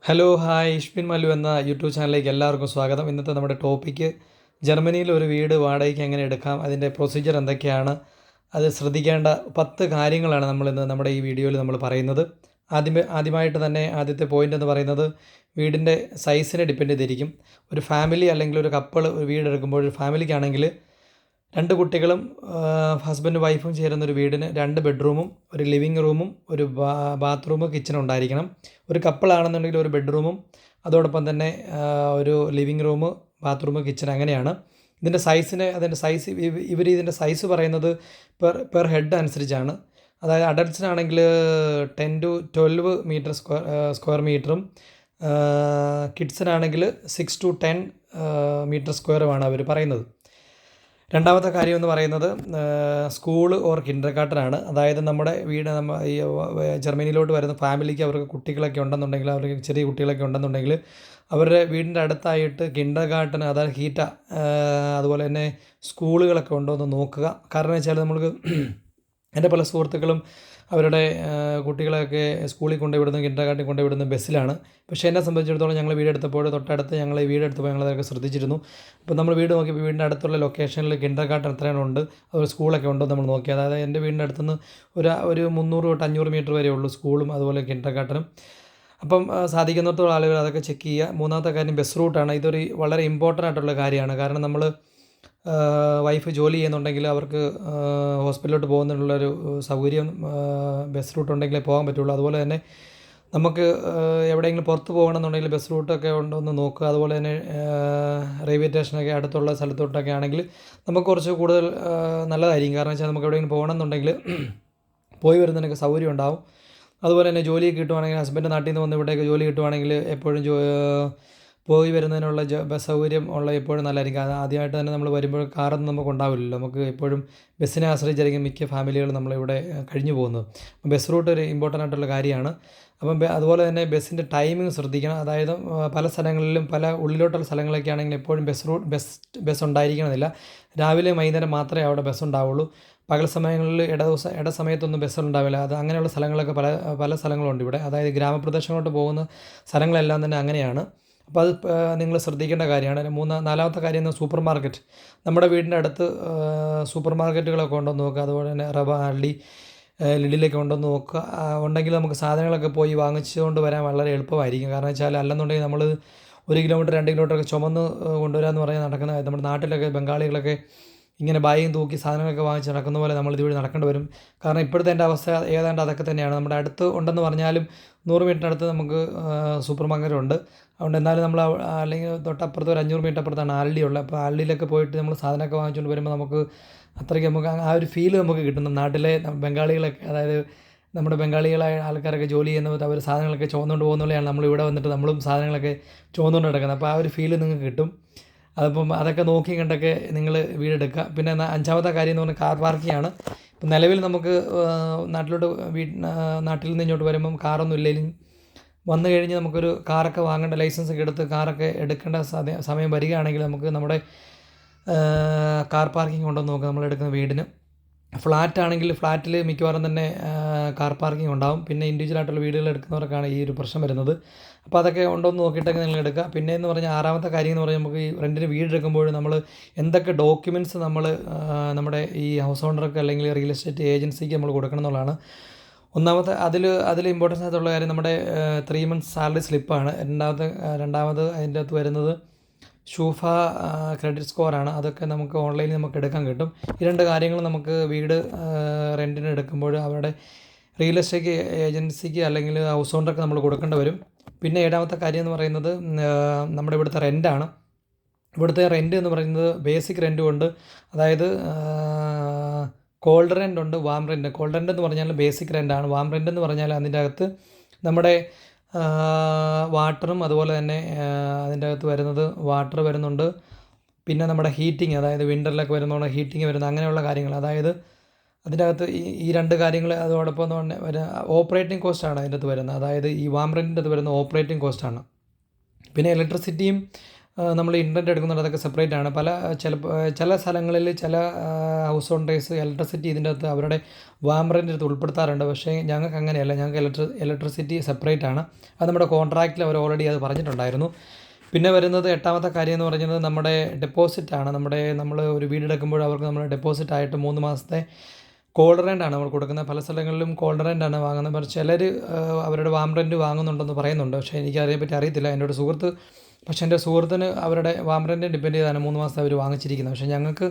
Hello hi ഇഷ്ബിൻ Mallu എന്ന YouTube ചാനലിലേക്ക് എല്ലാവർക്കും സ്വാഗതം. ഇന്നത്തെ നമ്മുടെ ടോപ്പിക്ക് ജർമ്മനിയിൽ ഒരു വീട് വാടകയ്ക്ക് എങ്ങനെ എടുക്കാം, അതിൻ്റെ പ്രൊസീജിയർ എന്തൊക്കെയാണ്, അത് ശ്രദ്ധിക്കേണ്ട 10 കാര്യങ്ങളാണ് നമ്മളിന്ന് നമ്മുടെ ഈ വീഡിയോയിൽ നമ്മൾ പറയുന്നത്. ആദ്യമായിട്ട് തന്നെ ആദ്യത്തെ പോയിൻ്റ് എന്ന് പറയുന്നത് വീടിൻ്റെ സൈസിനെ ഡിപ്പെൻഡ് ചെയ്തിരിക്കും. ഒരു ഫാമിലി അല്ലെങ്കിൽ ഒരു കപ്പിൾ ഒരു വീടെടുക്കുമ്പോൾ ഒരു ഫാമിലിക്കാണെങ്കിൽ 2 കുട്ടികളും ഹസ്ബൻഡും വൈഫും ചേരുന്നൊരു വീടിന് 2 ബെഡ്റൂമും ഒരു ലിവിങ് റൂമും ഒരു ബാത്റൂം കിച്ചണും ഉണ്ടായിരിക്കണം. ഒരു കപ്പിളാണെന്നുണ്ടെങ്കിൽ ഒരു ബെഡ്റൂമും അതോടൊപ്പം തന്നെ ഒരു ലിവിങ് റൂം, ബാത്റൂം, കിച്ചൺ, അങ്ങനെയാണ്. അതിൻ്റെ സൈസ് ഇതിൻ്റെ സൈസ് പറയുന്നത് പെർ ഹെഡ് അനുസരിച്ചാണ്. അതായത് അഡൾട്ട്സിനാണെങ്കിൽ 10 to 12 മീറ്റർ സ്ക്വയർ മീറ്ററും കിഡ്സിനാണെങ്കിൽ 6 to 10 മീറ്റർ സ്ക്വയറുമാണ് അവർ പറയുന്നത്. രണ്ടാമത്തെ കാര്യം എന്ന് പറയുന്നത് സ്കൂൾ ഓർ കിൻഡർഗാർട്ടനാണ്. അതായത് നമ്മുടെ വീട് ഈ ജർമ്മനിയിലോട്ട് വരുന്ന ഫാമിലിക്ക് അവർക്ക് കുട്ടികളൊക്കെ ഉണ്ടെന്നുണ്ടെങ്കിൽ, അവർക്ക് ചെറിയ കുട്ടികളൊക്കെ ഉണ്ടെന്നുണ്ടെങ്കിൽ അവരുടെ വീടിൻ്റെ അടുത്തായിട്ട് കിൻഡർഗാർട്ടൻ, അതായത് ഹീറ്റ, അതുപോലെ തന്നെ സ്കൂളുകളൊക്കെ ഉണ്ടോ എന്ന് നോക്കുക. കാരണം വെച്ചാൽ നമ്മൾക്ക് എൻ്റെ പല സുഹൃത്തുക്കളും അവരുടെ കുട്ടികളെയൊക്കെ സ്കൂളിൽ കൊണ്ടുവിടുന്നത്, കിൻഡർഗാർട്ടനിൽ കൊണ്ടുവിടുന്നത് ബസ്സിലാണ്. പക്ഷേ എന്നെ സംബന്ധിച്ചിടത്തോളം ഞങ്ങൾ വീടെടുത്തപ്പോൾ തൊട്ടടുത്ത് ഞങ്ങൾ ഈ വീടെടുത്തപ്പോൾ ഞങ്ങളതൊക്കെ ശ്രദ്ധിച്ചിരുന്നു. അപ്പോൾ നമ്മൾ വീട് നോക്കിയപ്പോൾ വീടിൻ്റെ അടുത്തുള്ള ലൊക്കേഷനിൽ കിൻഡർഗാർട്ടൻ എത്രയാണ് ഉണ്ട്, അതുപോലെ സ്കൂളൊക്കെ ഉണ്ടോ നമ്മൾ നോക്കി. അതായത് എൻ്റെ വീടിൻ്റെ അടുത്തുനിന്ന് ഒരു 300 തൊട്ട് 500 മീറ്റർ വരെ ഉള്ളൂ സ്കൂളും അതുപോലെ കിൻഡർഗാർട്ടനും. അപ്പം സാധിക്കുന്നിടത്തോളം ആളുകൾ അതൊക്കെ ചെക്ക് ചെയ്യുക. മൂന്നാമത്തെ കാര്യം ബസ് റൂട്ടാണ്. ഇതൊരു വളരെ ഇമ്പോർട്ടൻ്റ് ആയിട്ടുള്ള കാര്യമാണ്. കാരണം നമ്മൾ വൈഫ് ജോലി ചെയ്യുന്നുണ്ടെങ്കിൽ അവർക്ക് ഹോസ്പിറ്റലിലോട്ട് പോകുന്നതിനുള്ളൊരു സൗകര്യം ബസ് റൂട്ട് ഉണ്ടെങ്കിലേ പോകാൻ പറ്റുള്ളൂ. അതുപോലെ തന്നെ നമുക്ക് എവിടെയെങ്കിലും പുറത്ത് പോകണമെന്നുണ്ടെങ്കിൽ ബസ് റൂട്ടൊക്കെ ഉണ്ടോ എന്ന് നോക്കുക. അതുപോലെ തന്നെ റെയിൽവേ സ്റ്റേഷനൊക്കെ അടുത്തുള്ള സ്ഥലത്തോട്ടൊക്കെ ആണെങ്കിൽ നമുക്ക് കുറച്ച് കൂടുതൽ നല്ലതായിരിക്കും. കാരണം വെച്ചാൽ നമുക്ക് എവിടെയെങ്കിലും പോകണമെന്നുണ്ടെങ്കിൽ പോയി വരുന്നതിനൊക്കെ സൗകര്യം ഉണ്ടാവും. അതുപോലെ തന്നെ ജോലിയൊക്കെ കിട്ടുവാണെങ്കിൽ, ഹസ്ബൻഡ് നാട്ടിൽ നിന്ന് വന്ന് ഇവിടേക്ക് ജോലി കിട്ടുവാണെങ്കിൽ എപ്പോഴും പോയി വരുന്നതിനുള്ള ബസ് സൗകര്യം ഉള്ള എപ്പോഴും നല്ലതായിരിക്കും. ആദ്യമായിട്ട് തന്നെ നമ്മൾ വരുമ്പോൾ കാറൊന്നും നമുക്ക് ഉണ്ടാവില്ലല്ലോ. നമുക്ക് എപ്പോഴും ബസ്സിനെ ആശ്രയിച്ചായിരിക്കും മിക്ക ഫാമിലികളും നമ്മളിവിടെ കഴിഞ്ഞു പോകുന്നത്. അപ്പം ബസ് റൂട്ട് ഒരു ഇമ്പോർട്ടൻ്റ് ആയിട്ടുള്ള കാര്യമാണ്. അപ്പം അതുപോലെ തന്നെ ബസ്സിൻ്റെ ടൈമിംഗ് ശ്രദ്ധിക്കണം. അതായത് പല സ്ഥലങ്ങളിലും പല ഉള്ളിലോട്ടുള്ള സ്ഥലങ്ങളൊക്കെ ആണെങ്കിൽ എപ്പോഴും ബസ് ഉണ്ടായിരിക്കണമെന്നില്ല. രാവിലെ വൈകുന്നേരം മാത്രമേ അവിടെ ബസ് ഉണ്ടാവുള്ളൂ. പകൽ സമയങ്ങളിൽ ഇട സമയത്തൊന്നും ബസ്സുണ്ടാവില്ല. അത് അങ്ങനെയുള്ള സ്ഥലങ്ങളൊക്കെ പല സ്ഥലങ്ങളുണ്ട് ഇവിടെ. അതായത് ഗ്രാമപ്രദേശങ്ങളോട്ട് പോകുന്ന സ്ഥലങ്ങളെല്ലാം തന്നെ അങ്ങനെയാണ്. അപ്പോൾ അത് നിങ്ങൾ ശ്രദ്ധിക്കേണ്ട കാര്യമാണ്. നാലാമത്തെ കാര്യം എന്ന് സൂപ്പർ മാർക്കറ്റ്. നമ്മുടെ വീടിൻ്റെ അടുത്ത് സൂപ്പർ മാർക്കറ്റുകളൊക്കെ ഉണ്ടോ എന്ന് നോക്കുക. അതുപോലെ തന്നെ അള്ളി, ലിഡിലൊക്കെ ഉണ്ടോ എന്ന് നോക്കുക. ഉണ്ടെങ്കിൽ നമുക്ക് സാധനങ്ങളൊക്കെ പോയി വാങ്ങിച്ചുകൊണ്ട് വരാൻ വളരെ എളുപ്പമായിരിക്കും. കാരണം വെച്ചാൽ അല്ലെന്നുണ്ടെങ്കിൽ നമ്മൾ 1 കിലോമീറ്റർ 2 കിലോമീറ്ററൊക്കെ ചുമന്ന് കൊണ്ടുവരാമെന്ന് പറഞ്ഞാൽ നടക്കുന്ന, നമ്മുടെ നാട്ടിലൊക്കെ ബംഗാളികളൊക്കെ ഇങ്ങനെ ബാഗും തൂക്കി സാധനങ്ങളൊക്കെ വാങ്ങിച്ച് നടക്കുന്ന പോലെ നമ്മൾ ഇതുവഴി നടക്കേണ്ടി വരും. കാരണം ഇപ്പോഴത്തെ എൻ്റെ അവസ്ഥ ഏതാണ്ട് അതൊക്കെ തന്നെയാണ്. നമ്മുടെ അടുത്ത് ഉണ്ടെന്ന് പറഞ്ഞാലും 100 മീറ്ററിനടുത്ത് നമുക്ക് സൂപ്പർ മാർക്കറ്റ് ഉണ്ട്. അതുകൊണ്ട് എന്നാലും നമ്മൾ അല്ലെങ്കിൽ തൊട്ടപ്പുറത്ത് ഒരു 500 മീറ്റർ അപ്പുറത്താണ് ആൽഡി ഉള്ളത്. അപ്പോൾ ആൽഡിയിലൊക്കെ പോയിട്ട് നമ്മൾ സാധനമൊക്കെ വാങ്ങിച്ചുകൊണ്ട് വരുമ്പോൾ നമുക്ക് അത്രയ്ക്ക് നമുക്ക് ആ ഒരു ഫീല് നമുക്ക് കിട്ടുന്നു. നാട്ടിലെ ബംഗാളികളൊക്കെ, അതായത് നമ്മുടെ ബംഗാളികളായ ആൾക്കാരൊക്കെ ജോലി ചെയ്യുന്നത് അവർ സാധനങ്ങളൊക്കെ ചുമന്നുകൊണ്ട് പോകുന്നതുപോലെയാണ് നമ്മൾ ഇവിടെ വന്നിട്ട് നമ്മളും സാധനങ്ങളൊക്കെ ചുമന്നുകൊണ്ട് നടക്കുന്നത്. അപ്പോൾ ആ ഒരു ഫീല് നിങ്ങൾക്ക് കിട്ടും. അതിപ്പം അതൊക്കെ നോക്കി കണ്ടൊക്കെ നിങ്ങൾ വീടെടുക്കുക. പിന്നെ 5-ാമത്തെ കാര്യം എന്ന് പറഞ്ഞാൽ കാർ പാർക്കിംഗ് ആണ്. ഇപ്പം നിലവിൽ നമുക്ക് നാട്ടിൽ നിന്ന് ഇങ്ങോട്ട് വരുമ്പം കാറൊന്നും ഇല്ലെങ്കിലും വന്നു കഴിഞ്ഞ് നമുക്കൊരു കാറൊക്കെ വാങ്ങേണ്ട, ലൈസൻസൊക്കെ എടുത്ത് കാറൊക്കെ എടുക്കേണ്ട സമയം വരികയാണെങ്കിൽ നമുക്ക് നമ്മുടെ കാർ പാർക്കിംഗ് ഉണ്ടോ എന്ന് നോക്കുക നമ്മൾ എടുക്കുന്ന വീടിന്. ഫ്ലാറ്റ് ആണെങ്കിൽ ഫ്ലാറ്റിൽ മിക്കവാറും തന്നെ കാർ പാർക്കിംഗ് ഉണ്ടാവും. പിന്നെ ഇൻഡിവിജ്വൽ ആയിട്ടുള്ള വീടുകൾ എടുക്കുന്നവർക്കാണ് ഈ ഒരു പ്രശ്നം വരുന്നത്. അപ്പോൾ അതൊക്കെ ഉണ്ടോ എന്ന് നോക്കിയിട്ടൊക്കെ നിങ്ങൾ എടുക്കുക. പിന്നെ എന്ന് പറഞ്ഞാൽ 6-ാമത്തെ കാര്യം എന്ന് പറഞ്ഞാൽ നമുക്ക് ഈ റെൻറ്റിന് വീടെടുക്കുമ്പോൾ നമ്മൾ എന്തൊക്കെ ഡോക്യുമെൻറ്റ്സ് നമ്മുടെ ഈ ഹൗസ് ഓണർക്ക് അല്ലെങ്കിൽ റിയൽ എസ്റ്റേറ്റ് ഏജൻസിക്ക് നമ്മൾ കൊടുക്കണം എന്നുള്ളതാണ്. ഒന്നാമത്തെ അതിൽ ഇമ്പോർട്ടൻസ് ആയിട്ടുള്ള കാര്യം നമ്മുടെ 3 months സാലറി സ്ലിപ്പാണ്. രണ്ടാമത് അതിൻ്റെ അകത്ത് വരുന്നത് ഷൂഫ ക്രെഡിറ്റ് സ്കോറാണ്. അതൊക്കെ നമുക്ക് ഓൺലൈനിൽ നമുക്ക് എടുക്കാൻ കിട്ടും. ഈ 2 കാര്യങ്ങൾ നമുക്ക് വീട് റെൻറ്റിന് എടുക്കുമ്പോൾ അവരുടെ റിയൽ എസ്റ്റേറ്റ് ഏജൻസിക്ക് അല്ലെങ്കിൽ ഹൗസ് ഓണർക്ക് നമ്മൾ കൊടുക്കേണ്ടി വരും. പിന്നെ 7-ാമത്തെ കാര്യം എന്ന് പറയുന്നത് നമ്മുടെ ഇവിടുത്തെ റെൻറ്റാണ്. ഇവിടുത്തെ റെൻറ്റ് എന്ന് പറയുന്നത് ബേസിക് റെൻറ്റും ഉണ്ട്, അതായത് കോൾഡ് റെൻ്റ് ഉണ്ട്, വാം റെൻ്റ്. കോൾഡ് റെൻ്റ് എന്ന് പറഞ്ഞാൽ ബേസിക് റെൻ്റാണ്. വാം റെൻ്റ് എന്ന് പറഞ്ഞാൽ അതിൻ്റെ അകത്ത് നമ്മുടെ വാട്ടറും അതുപോലെ തന്നെ അതിൻ്റെ അകത്ത് വരുന്നത് വാട്ടർ വരുന്നുണ്ട്. പിന്നെ നമ്മുടെ ഹീറ്റിംഗ്, അതായത് വിൻ്ററിലൊക്കെ വരുമ്പോൾ ഹീറ്റിംഗ് വരുന്നത്, അങ്ങനെയുള്ള കാര്യങ്ങൾ. അതായത് അതിൻ്റെ അകത്ത് ഈ 2 കാര്യങ്ങൾ അതോടൊപ്പം തന്നെ ഓപ്പറേറ്റിംഗ് കോസ്റ്റാണ് അതിൻ്റെ അകത്ത് വരുന്നത്. അതായത് ഈ വാം റെൻറ്റിൻ്റെ അകത്ത് വരുന്ന ഓപ്പറേറ്റിംഗ് കോസ്റ്റാണ്. പിന്നെ ഇലക്ട്രിസിറ്റിയും നമ്മൾ ഇൻ്റർനെറ്റ് എടുക്കുന്നുണ്ട്, അതൊക്കെ സെപ്പറേറ്റ് ആണ്. ചില സ്ഥലങ്ങളിൽ ചില ഹൗസ് ഓണേഴ്സ് ഇലക്ട്രിസിറ്റി ഇതിൻ്റെ അകത്ത് അവരുടെ വാം റെൻ്റ് അടുത്ത് ഉൾപ്പെടുത്താറുണ്ട്. പക്ഷേ ഞങ്ങൾക്ക് അങ്ങനെയല്ല, ഞങ്ങൾക്ക് ഇലക്ട്രിസിറ്റി സെപ്പറേറ്റ് ആണ്. അത് നമ്മുടെ കോൺട്രാക്റ്റിൽ അവർ ഓൾറെഡി അത് പറഞ്ഞിട്ടുണ്ടായിരുന്നു. പിന്നെ വരുന്നത് എട്ടാമത്തെ കാര്യം എന്ന് പറയുന്നത് നമ്മുടെ ഡെപ്പോസിറ്റാണ്. നമ്മൾ ഒരു വീടെടുക്കുമ്പോൾ അവർക്ക് നമ്മൾ ഡെപ്പോസിറ്റായിട്ട് 3 മാസത്തെ കോൾഡ് റെൻ്റാണ് നമ്മൾ കൊടുക്കുന്നത്. പല സ്ഥലങ്ങളിലും കോൾഡ് റെൻ്റാണ് വാങ്ങുന്നത്. പക്ഷേ ചിലർ അവരുടെ വാം റെൻ്റ് വാങ്ങുന്നുണ്ടെന്ന് പറയുന്നുണ്ട്. പക്ഷേ എനിക്ക് അതിനെപ്പറ്റി അറിയത്തില്ല. എൻ്റെ ഒരു സുഹൃത്ത്, പക്ഷേ എൻ്റെ സുഹൃത്തിന് അവരുടെ വാം റെൻ്റ് ഡിപ്പെൻഡ് ചെയ്താണ് 3 മാസത്തെ അവർ വാങ്ങിച്ചിരിക്കുന്നത്. പക്ഷേ ഞങ്ങൾക്ക്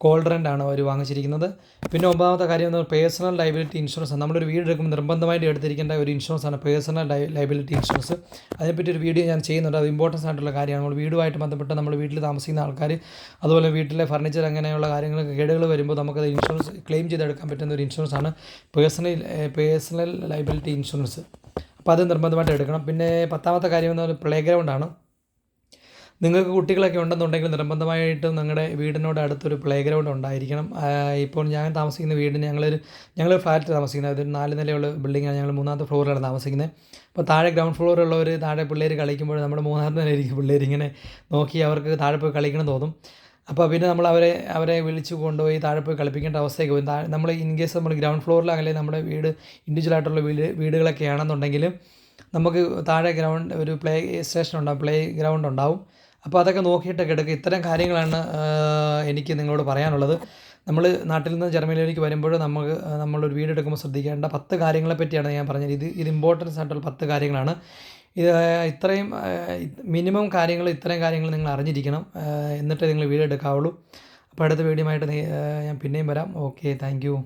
കോൾഡ് റെൻ്റാണ് അവർ വാങ്ങിച്ചിരിക്കുന്നത്. പിന്നെ 9ാമത്തെ കാര്യം എന്ന് പറഞ്ഞാൽ പേഴ്സണൽ ലയബിലിറ്റി ഇൻഷുറൻസ്. നമ്മളൊരു വീട് എടുക്കുമ്പോൾ നിർബന്ധമായിട്ട് എടുത്തിരിക്കേണ്ട ഒരു ഇൻഷുറൻസാണ് പേഴ്സണൽ ലയബിലിറ്റി ഇൻഷുറൻസ്. അതിനെപ്പറ്റി ഒരു വീഡിയോ ഞാൻ ചെയ്യുന്നുണ്ട്. അത് ഇമ്പോർട്ടൻസ് ആയിട്ടുള്ള കാര്യമാണ്. നമ്മൾ വീടുമായിട്ട് ബന്ധപ്പെട്ട് നമ്മൾ വീട്ടിൽ താമസിക്കുന്ന ആൾക്കാർ, അതുപോലെ വീട്ടിലെ ഫർണിച്ചർ അങ്ങനെയുള്ള കാര്യങ്ങൾക്ക് കേടുകൾ വരുമ്പോൾ നമുക്കത് ഇൻഷുറൻസ് ക്ലെയിം ചെയ്തെടുക്കാൻ പറ്റുന്ന ഒരു ഇൻഷുറൻസാണ് പേഴ്സണൽ ലയബിലിറ്റി ഇൻഷുറൻസ്. അപ്പോൾ അത് നിർബന്ധമായിട്ട് എടുക്കണം. പിന്നെ 10ാമത്തെ കാര്യം എന്ന് പറഞ്ഞാൽ പ്ലേ ഗ്രൗണ്ടാണ്. നിങ്ങൾക്ക് കുട്ടികളൊക്കെ ഉണ്ടെന്നുണ്ടെങ്കിൽ നിർബന്ധമായിട്ടും നിങ്ങളുടെ വീടിനോട് അടുത്തൊരു പ്ലേ ഗ്രൗണ്ട് ഉണ്ടായിരിക്കണം. ഇപ്പോൾ ഞാൻ താമസിക്കുന്ന വീടിന് ഞങ്ങൾ ഫ്ലാറ്റ് താമസിക്കുന്നത്, അതൊരു 4 നിലയുള്ള ബിൽഡിങ്ങാണ്. ഞങ്ങൾ 3ാമത്തെ ഫ്ലോറിലാണ് താമസിക്കുന്നത്. അപ്പോൾ താഴെ ഗ്രൗണ്ട് ഫ്ലോറിലുള്ളവർ താഴെ പിള്ളേർ കളിക്കുമ്പോൾ നമ്മുടെ 3ാമത്തെ നിലയിലേക്ക് പിള്ളേരിങ്ങനെ നോക്കി അവർക്ക് താഴെ പോയി കളിക്കണം തോന്നും. അപ്പോൾ പിന്നെ നമ്മൾ അവരെ വിളിച്ച് കൊണ്ടുപോയി താഴെ പോയി കളിപ്പിക്കേണ്ട അവസ്ഥയൊക്കെ വരും. നമ്മൾ ഇൻ കേസ് നമ്മൾ ഗ്രൗണ്ട് ഫ്ലോറിൽ അല്ലെങ്കിൽ നമ്മുടെ വീട് ഇൻഡിവിജ്വൽ ആയിട്ടുള്ള വീടുകളൊക്കെ ആണെന്നുണ്ടെങ്കിൽ നമുക്ക് താഴെ ഒരു പ്ലേ സ്റ്റേഷൻ ഉണ്ടാവും, പ്ലേ ഗ്രൗണ്ട് ഉണ്ടാവും. അപ്പോൾ അതൊക്കെ നോക്കിയിട്ടൊക്കെ എടുക്കുക. ഇത്തരം കാര്യങ്ങളാണ് എനിക്ക് നിങ്ങളോട് പറയാനുള്ളത്. നമ്മൾ നാട്ടിൽ നിന്ന് ജർമ്മനിയിലേക്ക് വരുമ്പോൾ നമ്മളൊരു വീടെടുക്കുമ്പോൾ ശ്രദ്ധിക്കേണ്ട 10 കാര്യങ്ങളെ പറ്റിയാണ് ഞാൻ പറഞ്ഞത്. ഇത് ഇമ്പോർട്ടൻസ് ആയിട്ടുള്ള 10 കാര്യങ്ങളാണ്. ഇത്രയും മിനിമം ഇത്രയും കാര്യങ്ങൾ നിങ്ങൾ അറിഞ്ഞിരിക്കണം, എന്നിട്ടേ നിങ്ങൾ വീടെടുക്കാവുള്ളൂ. അപ്പോൾ അടുത്ത വീഡിയോയുമായിട്ട് ഞാൻ പിന്നെയും വരാം. Okay, thank you.